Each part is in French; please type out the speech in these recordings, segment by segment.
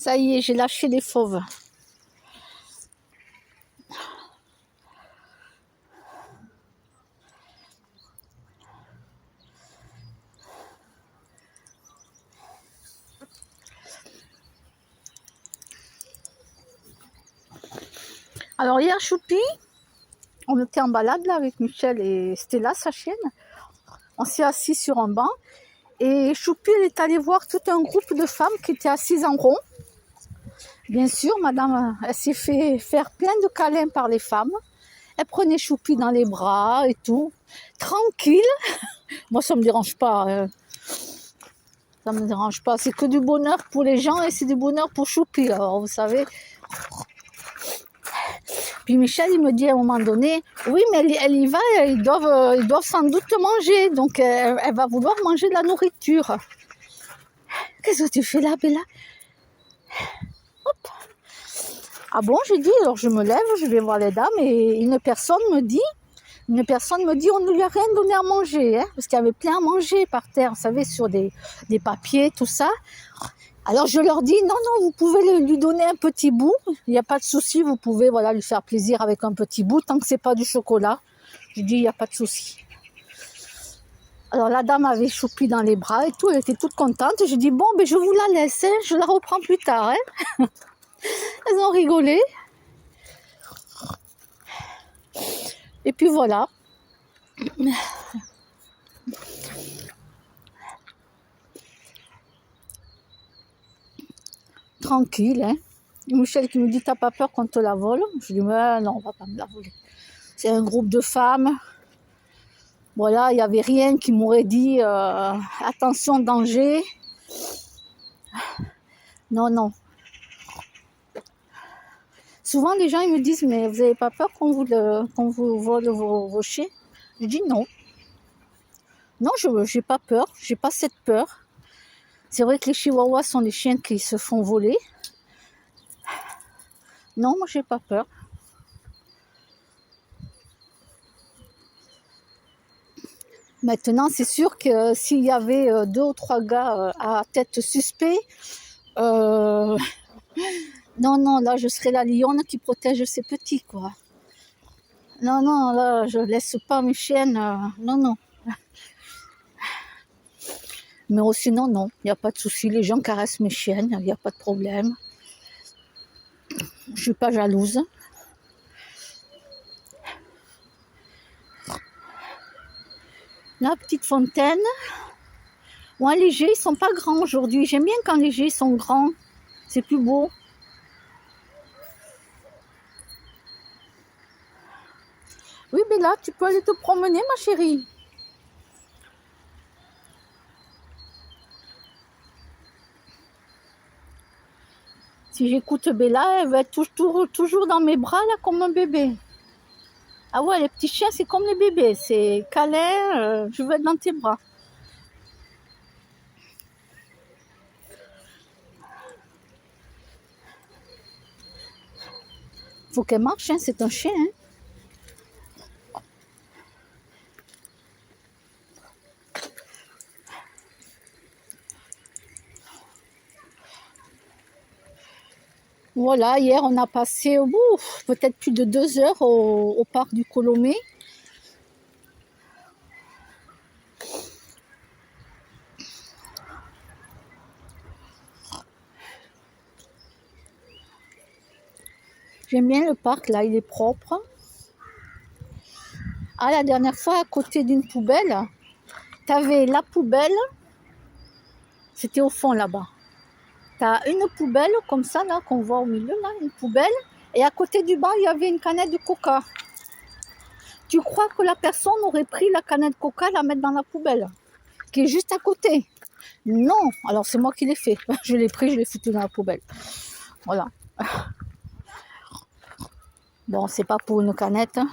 Ça y est, j'ai lâché les fauves. Alors hier, Choupi, on était en balade là avec Michel et Stella, sa chienne. On s'est assis sur un banc et Choupi, elle est allée voir tout un groupe de femmes qui étaient assises en rond. Bien sûr, madame, elle s'est fait faire plein de câlins par les femmes. Elle prenait Choupi dans les bras et tout. Tranquille. Moi, ça me dérange pas. Ça me dérange pas. C'est que du bonheur pour les gens et c'est du bonheur pour Choupi. Alors, vous savez. Puis Michel, il me dit à un moment donné, oui, mais elle y va, ils doivent sans doute manger. Donc, elle va vouloir manger de la nourriture. Qu'est-ce que tu fais là, Bella? Hop. Ah bon, j'ai dit, alors je me lève, je vais voir les dames et une personne me dit, on ne lui a rien donné à manger, hein, parce qu'il y avait plein à manger par terre, vous savez, sur des papiers, tout ça. Alors je leur dis, non, vous pouvez lui donner un petit bout, il n'y a pas de souci, vous pouvez lui faire plaisir avec un petit bout, tant que c'est pas du chocolat. Je dis, il n'y a pas de souci. Alors la dame avait Choupi dans les bras et tout, elle était toute contente. Je dis, bon, je vous la laisse, hein, je la reprends plus tard. Hein. Elles ont rigolé. Et puis voilà. Tranquille, hein. Michel qui me dit, t'as pas peur qu'on te la vole? Je dis, mais non, on va pas me la voler. C'est un groupe de femmes. Voilà, il n'y avait rien qui m'aurait dit, attention, danger. Non. Souvent, les gens ils me disent, mais vous n'avez pas peur qu'on vous vole vos chiens? Je dis non. Non, je n'ai pas peur, j'ai pas cette peur. C'est vrai que les chihuahuas sont des chiens qui se font voler. Non, moi, j'ai pas peur. Maintenant, c'est sûr que s'il y avait 2 ou 3 gars à tête suspect, non, là, je serais la lionne qui protège ses petits, quoi. Non, là, je laisse pas mes chiennes, non. Mais sinon, non, il n'y a pas de souci. Les gens caressent mes chiennes, il n'y a pas de problème. Je ne suis pas jalouse. La petite fontaine. Ouais, les jets, ils sont pas grands aujourd'hui. J'aime bien quand les jets sont grands. C'est plus beau. Oui, Bella, tu peux aller te promener, ma chérie. Si j'écoute Bella, elle va être toujours dans mes bras, là, comme un bébé. Ah ouais, les petits chiens, c'est comme les bébés. C'est câlin, je veux être dans tes bras. Faut qu'elle marche, hein, c'est un chien. Hein. Voilà, hier, on a passé peut-être plus de 2 heures au parc du Colomé. J'aime bien le parc, là, il est propre. Ah, la dernière fois, à côté d'une poubelle, tu avais la poubelle, c'était au fond là-bas. Tu as une poubelle comme ça, là, qu'on voit au milieu, là, une poubelle. Et à côté du banc, il y avait une canette de coca. Tu crois que la personne aurait pris la canette de coca et la mettre dans la poubelle, qui est juste à côté? Non, alors c'est moi qui l'ai fait. Je l'ai pris, je l'ai foutu dans la poubelle. Voilà. Bon, c'est pas pour une canette. Hein.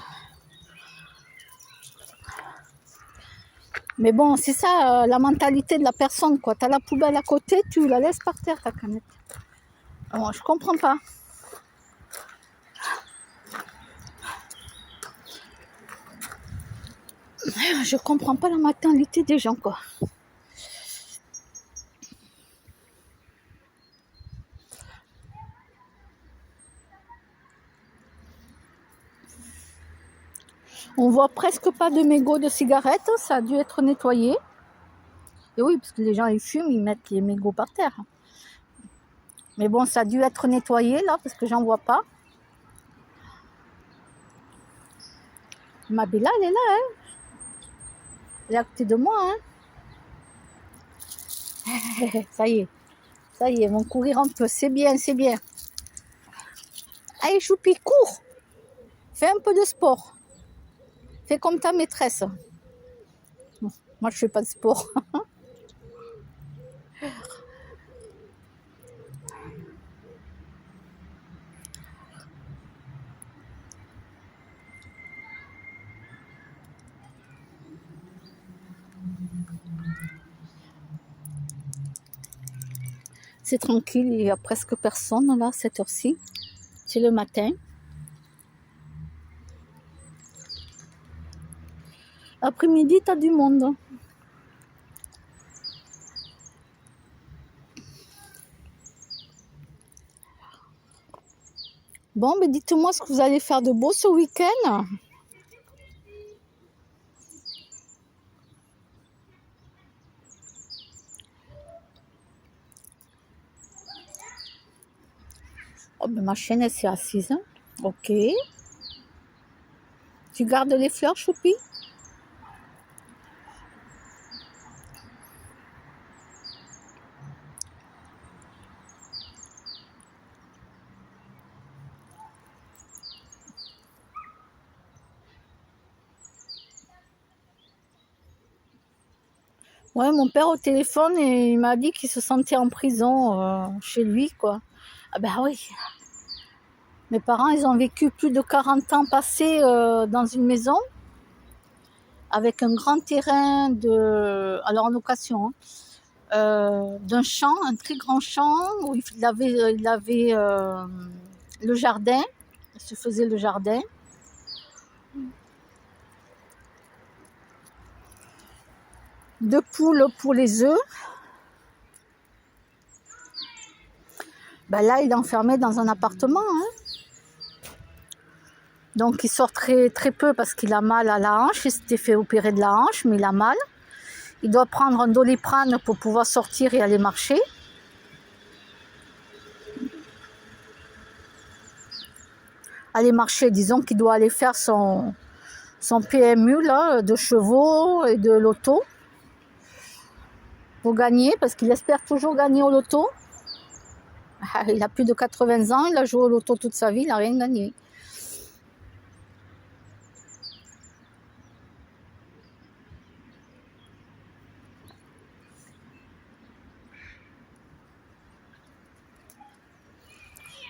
Mais bon, c'est ça, la mentalité de la personne, quoi. Tu as la poubelle à côté, tu la laisses par terre, ta canette. Alors, je comprends pas. Je comprends pas la mentalité des gens, quoi. On voit presque pas de mégots de cigarettes, ça a dû être nettoyé. Et oui, parce que les gens ils fument, ils mettent les mégots par terre. Mais bon, ça a dû être nettoyé là, parce que j'en vois pas. Ma Bella, elle est là, hein. Elle est à côté de moi, hein. Ça y est, ils vont courir un peu, c'est bien, c'est bien. Allez, Choupi, cours. Fais un peu de sport. Fais comme ta maîtresse. Moi, je fais pas de sport. C'est tranquille, il y a presque personne là, cette heure-ci. C'est le matin. Après-midi, t'as du monde. Bon, mais dites-moi ce que vous allez faire de beau ce week-end. Oh, ben ma chienne, elle s'est assise. Ok. Tu gardes les fleurs, Choupi? Ouais, mon père au téléphone, et il m'a dit qu'il se sentait en prison chez lui, quoi. Ah ben oui. Mes parents, ils ont vécu plus de 40 ans passés dans une maison avec un grand terrain alors en location, hein, d'un champ, un très grand champ où il avait le jardin, il se faisait le jardin. Deux poules pour les œufs. Ben là, il est enfermé dans un appartement, hein. Donc, il sort très, très peu parce qu'il a mal à la hanche. Il s'était fait opérer de la hanche, mais il a mal. Il doit prendre un Doliprane pour pouvoir sortir et aller marcher. Aller marcher, disons qu'il doit aller faire son PMU là, de chevaux et de loto pour gagner, parce qu'il espère toujours gagner au loto. Il a plus de 80 ans, il a joué au loto toute sa vie, il n'a rien gagné.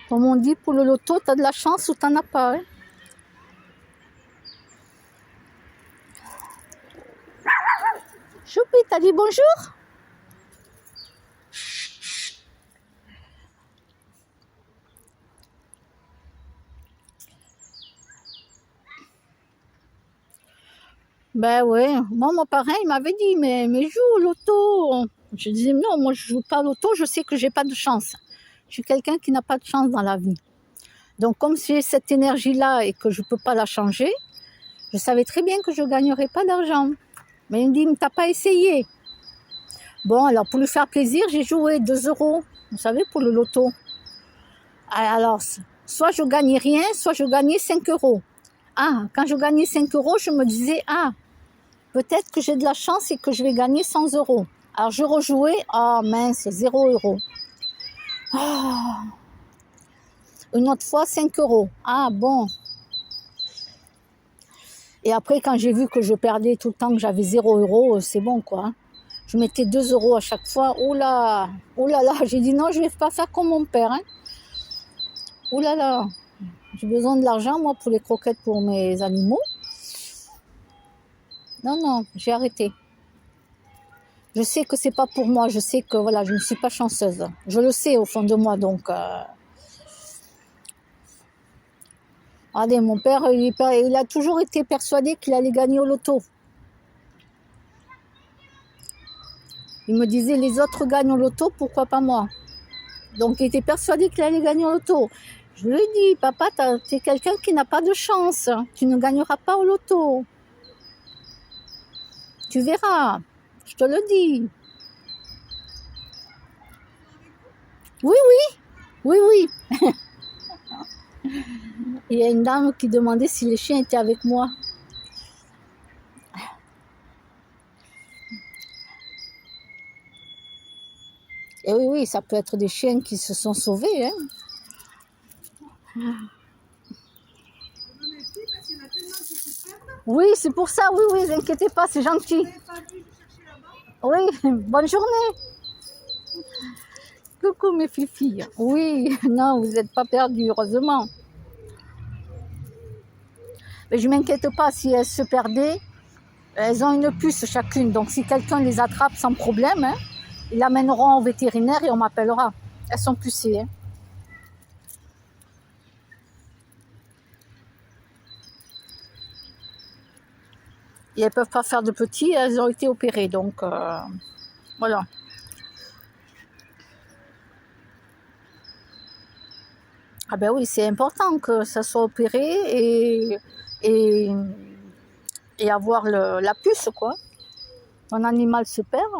Comme on dit, pour le loto, tu as de la chance ou tu n'en as pas. Hein. Choupi, t'as dit bonjour? Ben ouais, moi mon parrain il m'avait dit mais joue au loto. Je disais non, moi je joue pas au loto, je sais que j'ai pas de chance. Je suis quelqu'un qui n'a pas de chance dans la vie. Donc comme j'ai cette énergie-là et que je peux pas la changer, je savais très bien que je gagnerais pas d'argent. Mais il me dit, mais t'as pas essayé? Bon, alors pour lui faire plaisir, j'ai joué 2 euros, vous savez, pour le loto. Alors, soit je gagnais rien, soit je gagnais 5 euros. Ah, quand je gagnais 5 euros, je me disais, ah, peut-être que j'ai de la chance et que je vais gagner 100 euros. Alors je rejouais, ah mince, 0 euros. Ah. Une autre fois, 5 euros. Ah bon. Et après, quand j'ai vu que je perdais tout le temps, que j'avais 0 euros, c'est bon quoi. Je mettais 2 euros à chaque fois. Oh là là, j'ai dit non, je ne vais pas faire comme mon père. Hein. Oh là là, j'ai besoin de l'argent, moi, pour les croquettes pour mes animaux. Non, j'ai arrêté. Je sais que c'est pas pour moi, je sais que voilà, je ne suis pas chanceuse. Je le sais au fond de moi, donc... Regardez, mon père, il a toujours été persuadé qu'il allait gagner au loto. Il me disait, les autres gagnent au loto, pourquoi pas moi? Donc, il était persuadé qu'il allait gagner au loto. Je lui dis, papa, t'es quelqu'un qui n'a pas de chance. Tu ne gagneras pas au loto. Tu verras. Je te le dis. Oui, oui. Oui, oui. Il y a une dame qui demandait si les chiens étaient avec moi. Et oui, oui, ça peut être des chiens qui se sont sauvés. Hein. Oui, c'est pour ça, oui, oui, ne vous inquiétez pas, c'est gentil. Oui, bonne journée. Coucou mes filles. Oui, non, vous n'êtes pas perdues, heureusement. Mais je ne m'inquiète pas, si elles se perdaient, elles ont une puce chacune. Donc si quelqu'un les attrape sans problème, hein, ils l'amèneront au vétérinaire et on m'appellera. Elles sont pucées. Hein. Et elles ne peuvent pas faire de petits, elles ont été opérées. Donc voilà. Ah ben oui, c'est important que ça soit opéré et avoir la puce, quoi. Un animal se perd.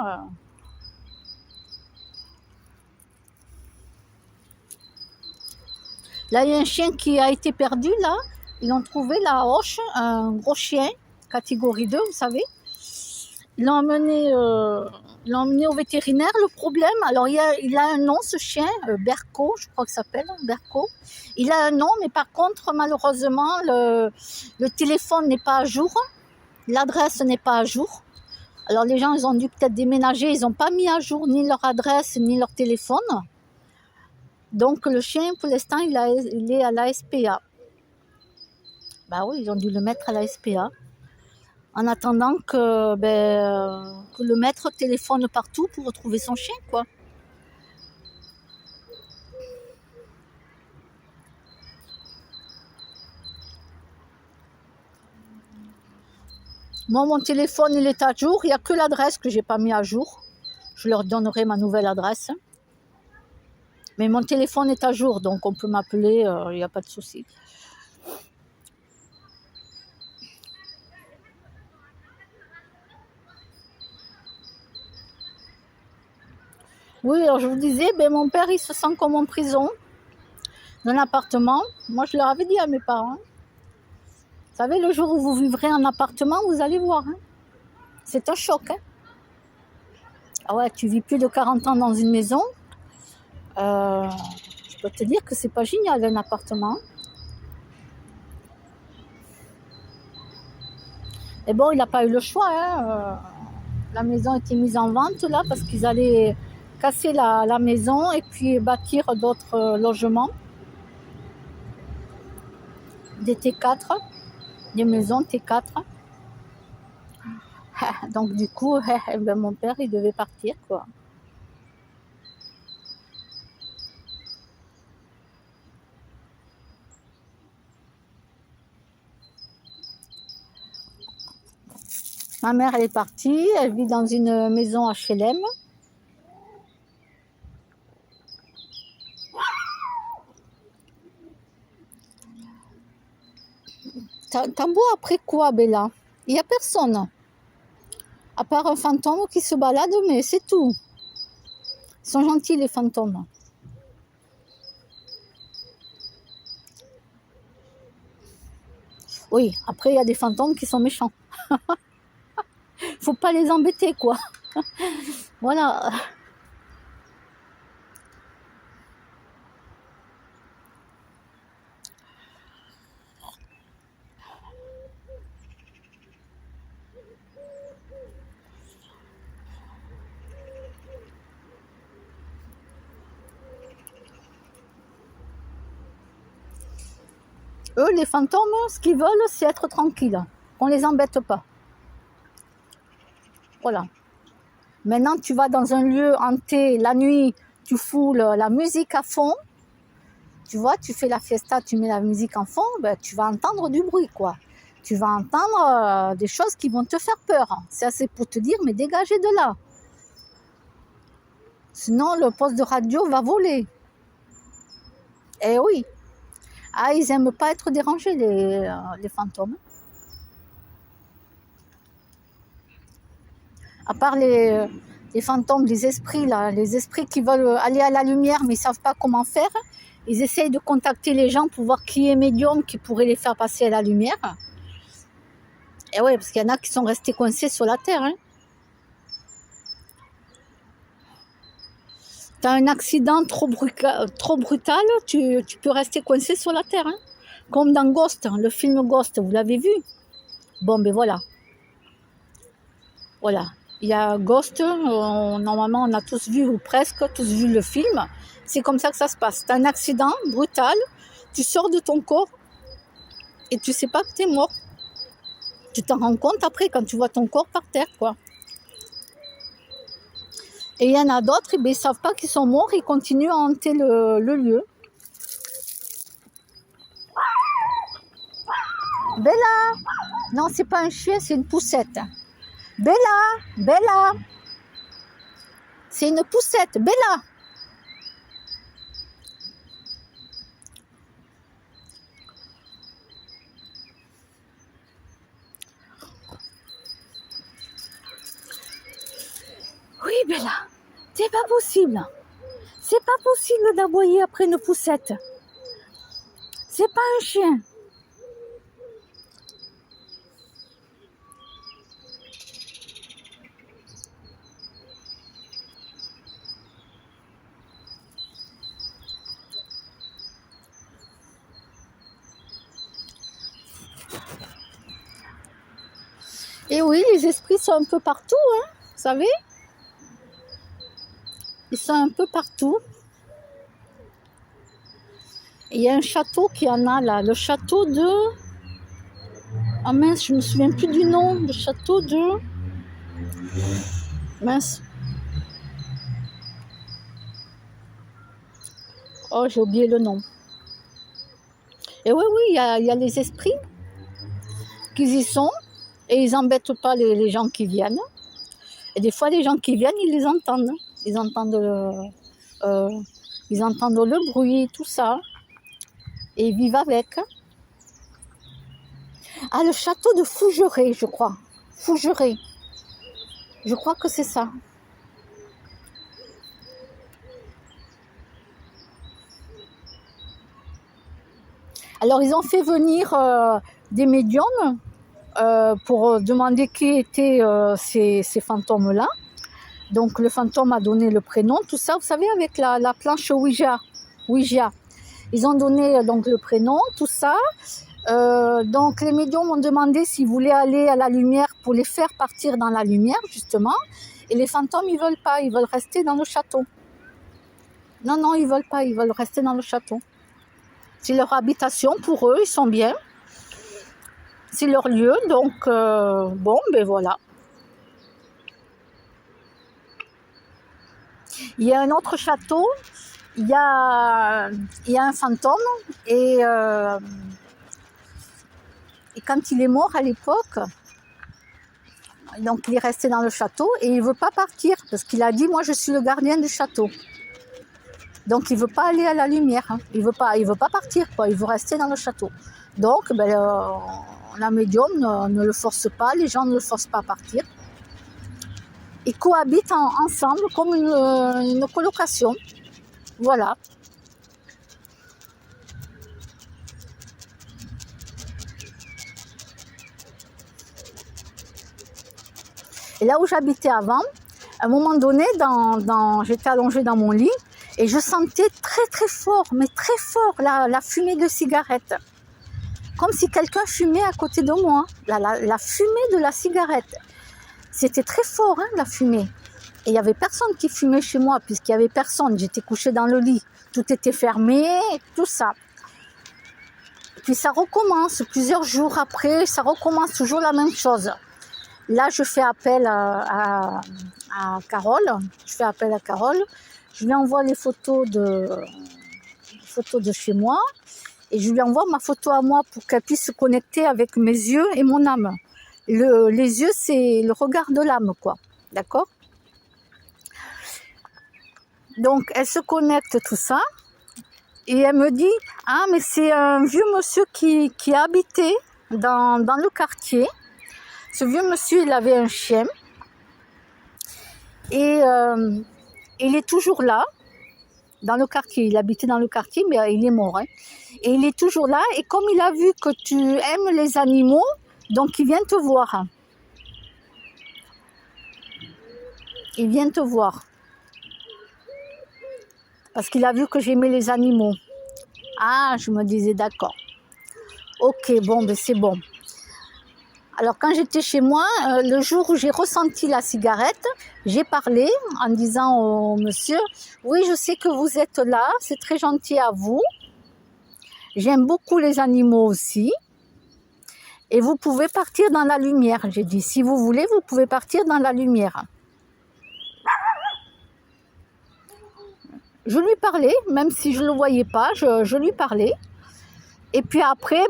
Là, il y a un chien qui a été perdu, là. Ils ont trouvé la roche, un gros chien, catégorie 2, vous savez. Ils l'ont emmené au vétérinaire. Le problème, alors il a un nom, ce chien, Berco, je crois que ça s'appelle, Berco. Il a un nom, mais par contre, malheureusement, le téléphone n'est pas à jour. L'adresse n'est pas à jour. Alors les gens, ils ont dû peut-être déménager, ils n'ont pas mis à jour ni leur adresse, ni leur téléphone. Donc le chien, pour l'instant, il est à la SPA. Bah oui, ils ont dû le mettre à la SPA. En attendant que le maître téléphone partout pour retrouver son chien, quoi. Moi, mon téléphone, il est à jour. Il n'y a que l'adresse que je n'ai pas mis à jour. Je leur donnerai ma nouvelle adresse. Mais mon téléphone est à jour, donc on peut m'appeler, il n'y a pas de souci. Oui, alors je vous disais, mon père, il se sent comme en prison, dans l'appartement. Moi, je leur avais dit à mes parents. Vous savez, le jour où vous vivrez en appartement, vous allez voir. Hein. C'est un choc. Hein. Ah ouais, tu vis plus de 40 ans dans une maison. Je peux te dire que c'est pas génial, un appartement. Et bon, il n'a pas eu le choix. Hein. La maison a été mise en vente là parce qu'ils allaient casser la maison et puis bâtir d'autres logements. Des T4, des maisons T4. Donc du coup, mon père, il devait partir, quoi. Ma mère, elle est partie, elle vit dans une maison HLM. T'en bois après quoi, Bella? Il n'y a personne. À part un fantôme qui se balade, mais c'est tout. Ils sont gentils, les fantômes. Oui, après, il y a des fantômes qui sont méchants. Faut pas les embêter, quoi. Voilà. Eux, les fantômes, ce qu'ils veulent, c'est être tranquilles. On les embête pas. Voilà. Maintenant, tu vas dans un lieu hanté, la nuit, tu fous la musique à fond. Tu vois, tu fais la fiesta, tu mets la musique en fond, tu vas entendre du bruit, quoi. Tu vas entendre des choses qui vont te faire peur. C'est assez pour te dire, mais dégagez de là. Sinon, le poste de radio va voler. Eh oui. Ah, ils n'aiment pas être dérangés, les fantômes. À part les fantômes, les esprits, là, les esprits qui veulent aller à la lumière, mais ils ne savent pas comment faire. Ils essayent de contacter les gens pour voir qui est médium, qui pourrait les faire passer à la lumière. Et ouais, parce qu'il y en a qui sont restés coincés sur la terre. Hein. Tu as un accident trop brutal, tu peux rester coincé sur la terre. Hein. Comme dans Ghost, le film Ghost, vous l'avez vu? Bon, ben voilà. Voilà. Il y a Ghost, normalement on a tous vu, ou presque tous vu le film. C'est comme ça que ça se passe. Tu as un accident brutal, tu sors de ton corps et tu sais pas que tu es mort. Tu t'en rends compte après quand tu vois ton corps par terre, quoi. Et il y en a d'autres, ils ne savent pas qu'ils sont morts, ils continuent à hanter le lieu. Bella! Non, c'est pas un chien, c'est une poussette. Bella! Bella! C'est une poussette, Bella! Oui, Bella, c'est pas possible. C'est pas possible d'aboyer après une poussette. C'est pas un chien. Et oui, les esprits sont un peu partout, hein, vous savez? Ils sont un peu partout. Et il y a un château qui en a là, le château de... Ah mince, je me souviens plus du nom, le château de... Mince. Oh, j'ai oublié le nom. Et oui, il y a les esprits qui y sont et ils n'embêtent pas les gens qui viennent. Et des fois, les gens qui viennent, ils les entendent. Ils entendent le bruit, tout ça. Et ils vivent avec. Ah, le château de Fougeray, je crois. Fougeray. Je crois que c'est ça. Alors, ils ont fait venir des médiums pour demander qui étaient ces fantômes-là. Donc, le fantôme a donné le prénom, tout ça, vous savez, avec la planche Ouija. Ils ont donné donc le prénom, tout ça. Donc, les médiums ont demandé s'ils voulaient aller à la lumière pour les faire partir dans la lumière, justement. Et les fantômes, ils veulent pas, ils veulent rester dans le château. Non, ils veulent pas, ils veulent rester dans le château. C'est leur habitation pour eux, ils sont bien. C'est leur lieu, donc bon, ben voilà. Il y a un autre château, il y a un fantôme et quand il est mort à l'époque, donc il est resté dans le château et il ne veut pas partir parce qu'il a dit moi je suis le gardien du château. Donc il ne veut pas aller à la lumière, hein. Il veut pas partir, quoi. Il veut rester dans le château. Donc ben, la médium ne le force pas, les gens ne le forcent pas à partir. Ils cohabitent ensemble comme une colocation. Voilà. Et là où j'habitais avant, à un moment donné, j'étais allongée dans mon lit et je sentais très très fort, mais très fort, la fumée de cigarette. Comme si quelqu'un fumait à côté de moi, la fumée de la cigarette. C'était très fort, hein, la fumée. Et il n'y avait personne qui fumait chez moi, puisqu'il n'y avait personne. J'étais couchée dans le lit. Tout était fermé, tout ça. Puis ça recommence, plusieurs jours après, ça recommence toujours la même chose. Là, je fais appel à Carole. Je lui envoie les photos de chez moi. Et je lui envoie ma photo à moi pour qu'elle puisse se connecter avec mes yeux et mon âme. Les yeux, c'est le regard de l'âme, quoi. D'accord? Donc, elle se connecte, tout ça. Et elle me dit, Ah, mais c'est un vieux monsieur qui habitait dans le quartier. Ce vieux monsieur, il avait un chien. Et il est toujours là, dans le quartier. Il habitait dans le quartier, mais il est mort. Hein. Et il est toujours là. Et comme il a vu que tu aimes les animaux, donc il vient te voir. Il vient te voir. Parce qu'il a vu que j'aimais les animaux. Ah, je me disais d'accord. Ok, bon, ben c'est bon. Alors quand j'étais chez moi, le jour où j'ai ressenti la cigarette, j'ai parlé en disant au monsieur, oui, je sais que vous êtes là, c'est très gentil à vous. J'aime beaucoup les animaux aussi. Et vous pouvez partir dans la lumière, j'ai dit. Si vous voulez, vous pouvez partir dans la lumière. Je lui parlais, même si je ne le voyais pas, je lui parlais. Et puis après,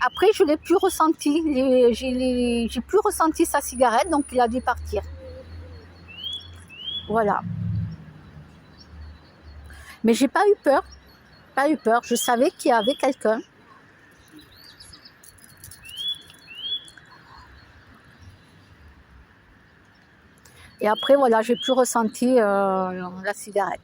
après je ne l'ai plus ressenti. J'ai plus ressenti sa cigarette, donc il a dû partir. Voilà. Mais j'ai pas eu peur. Pas eu peur. Je savais qu'il y avait quelqu'un. Et après, voilà, j'ai plus ressenti la cigarette.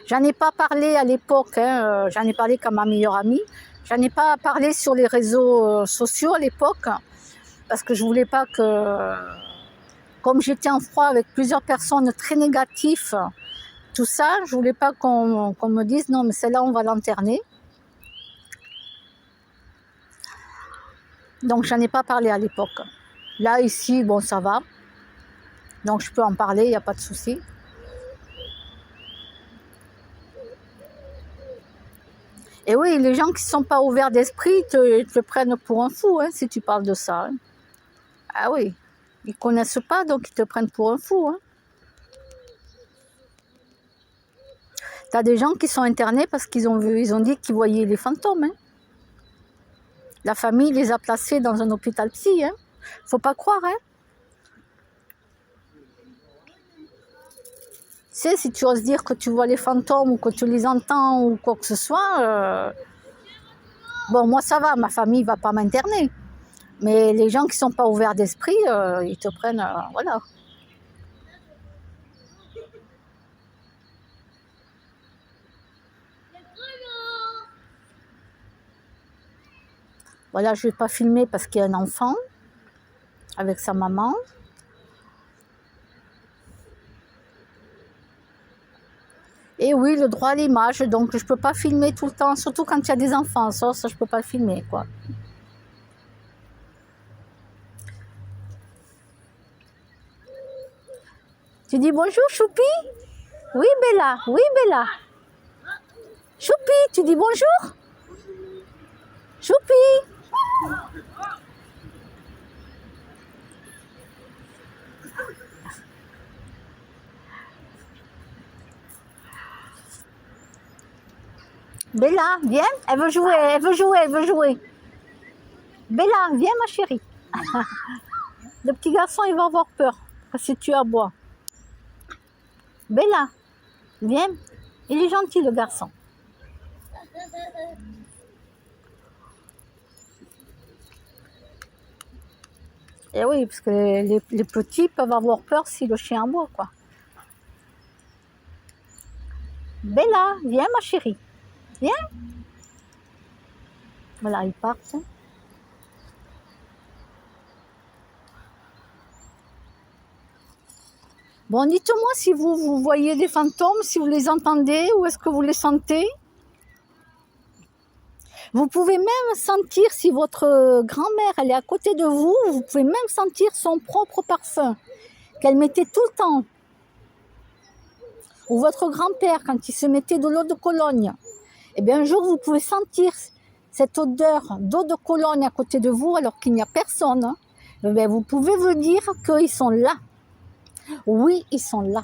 J'en ai pas parlé à l'époque, hein, j'en ai parlé comme ma meilleure amie. J'en ai pas parlé sur les réseaux sociaux à l'époque, parce que je voulais pas que, comme j'étais en froid avec plusieurs personnes très négatives, tout ça, je voulais pas qu'on me dise non, mais celle-là, on va l'enterner. Donc, j'en ai pas parlé à l'époque. Là, ici, bon, ça va. Donc, je peux en parler, il n'y a pas de souci. Et oui, les gens qui ne sont pas ouverts d'esprit te prennent pour un fou, hein, si tu parles de ça. Hein. Ah oui, ils ne connaissent pas, donc ils te prennent pour un fou. Hein. Tu as des gens qui sont internés parce qu'ils ont dit qu'ils voyaient les fantômes. Hein. La famille les a placés dans un hôpital psy. Hein. Faut pas croire. Hein. Tu sais, si tu oses dire que tu vois les fantômes ou que tu les entends ou quoi que ce soit, bon, moi ça va, ma famille ne va pas m'interner. Mais les gens qui ne sont pas ouverts d'esprit, ils te prennent, voilà. Voilà, je ne vais pas filmer parce qu'il y a un enfant avec sa maman. Et oui, le droit à l'image, donc je ne peux pas filmer tout le temps, surtout quand il y a des enfants, ça je ne peux pas le filmer, quoi. Tu dis bonjour, Choupi? Oui, Bella, oui, Bella. Choupi, tu dis bonjour? Choupi? Bella, viens, elle veut jouer, elle veut jouer, elle veut jouer. Bella, viens ma chérie. Le petit garçon, il va avoir peur si tu aboies. Bella, viens. Il est gentil, le garçon. Et oui, parce que les petits peuvent avoir peur si le chien aboie, quoi. Bella, viens ma chérie. Viens. Voilà, ils partent. Bon, dites-moi si vous voyez des fantômes, si vous les entendez, ou est-ce que vous les sentez? Vous pouvez même sentir, si votre grand-mère elle est à côté de vous, vous pouvez même sentir son propre parfum qu'elle mettait tout le temps. Ou votre grand-père, quand il se mettait de l'eau de Cologne. Eh bien, un jour, vous pouvez sentir cette odeur d'eau de Cologne à côté de vous alors qu'il n'y a personne. Eh bien, vous pouvez vous dire qu'ils sont là. Oui, ils sont là.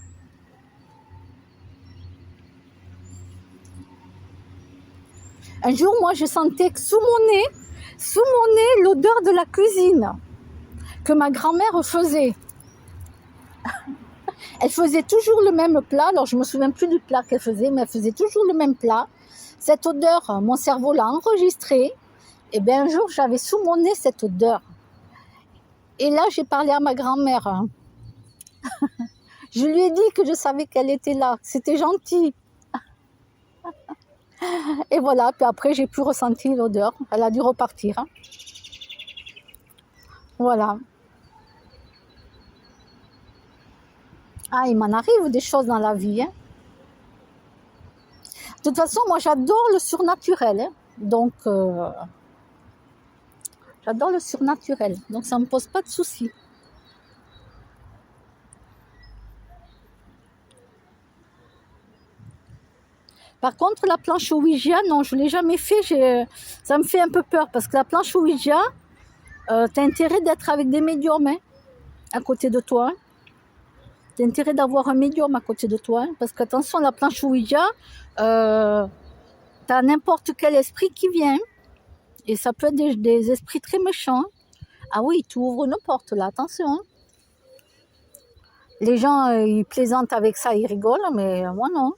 Un jour, moi, je sentais que sous mon nez, l'odeur de la cuisine que ma grand-mère faisait. Elle faisait toujours le même plat. Alors, je me souviens plus du plat qu'elle faisait, mais elle faisait toujours le même plat. Cette odeur, mon cerveau l'a enregistrée. Et bien, un jour, j'avais sous mon nez cette odeur. Et là, j'ai parlé à ma grand-mère. Hein. Je lui ai dit que je savais qu'elle était là. C'était gentil. Et voilà, puis après, j'ai pu ressentir l'odeur. Elle a dû repartir. Hein. Voilà. Ah, il m'en arrive des choses dans la vie. Hein. De toute façon, moi, j'adore le surnaturel. Hein. Donc, j'adore le surnaturel. Donc, ça ne me pose pas de soucis. Par contre, la planche Ouija, non, je ne l'ai jamais fait. Ça me fait un peu peur parce que la planche Ouija, tu as intérêt d'être avec des médiums hein, à côté de toi. Tu as intérêt d'avoir un médium à côté de toi. Hein, parce qu'attention, la planche Ouija, tu as n'importe quel esprit qui vient. Et ça peut être des esprits très méchants. Ah oui, tu ouvres une porte là, attention. Les gens, ils plaisantent avec ça, ils rigolent, mais moi non.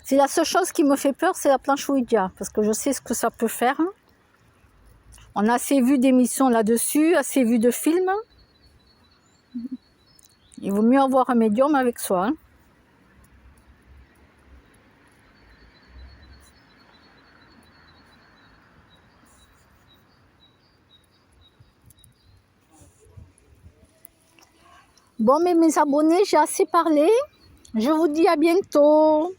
C'est la seule chose qui me fait peur, c'est la planche Ouija, parce que je sais ce que ça peut faire. On a assez vu d'émissions là-dessus, assez vu de films. Il vaut mieux avoir un médium avec soi. Hein. Bon, mais mes abonnés, j'ai assez parlé. Je vous dis à bientôt.